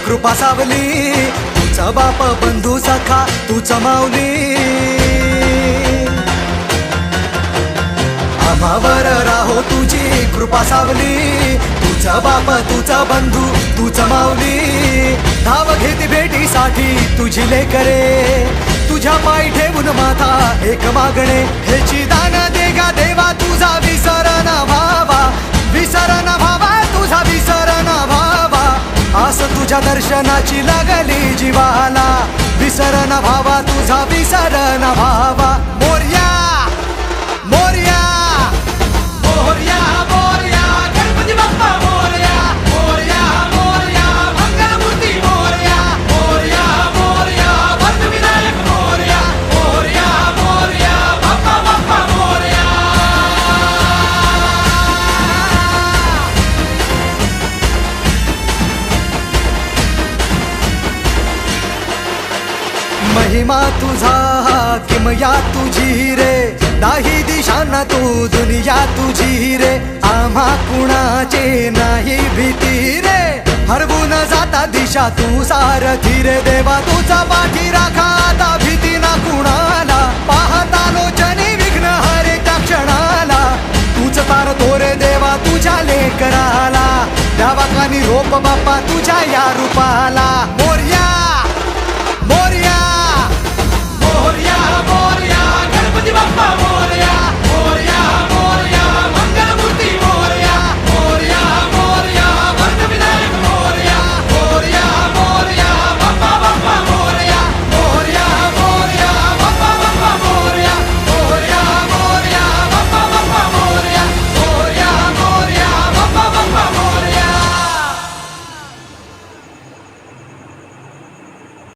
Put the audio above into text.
कृपा सावली, तुझा बाप बंधू सखा तूच माऊली. आम्हावर राहो तुझी कृपा सावली, तुझा बाप तुझा बंधू तूच माऊली. धाव घेती भेटीसाठी तुझी लेकरे, तुझ्या पायी ठेवून माथा एक मागणे. हेची दान दे गा देवा तुझा विसर न भावा, विसर न भावा तुझा विसर न भावा. आस तुझ्या दर्शनाची लागली जीवाला, विसर न भावा तुझा विसर न भावा. मोरया मोरया मोरया मोरया गणपती बाप्पा मोरया, मोरया मोरया मंगलमूर्ती मोरया, मोरया मोरया वरदविनायक मोरया, मोरया मोरया बाप्पा बाप्पा मोरया. महिमा तुझा किमया तुझी रे, दाही दिशांना तू दुनिया तुझी रे. आम्हा कुणाचे नाही भीती रे, हरवून जाता दिशा तू सारथी रे. देवा तुझा पाठी राखा आता भीती ना कुणाला, पाहता लोचनी विघ्न हरे त्या क्षणाला. तूच तार तोरे देवा तुझ्या लेकराला, द्यावा का निरोप बाप्पा तुझ्या या रूपाला. मोरया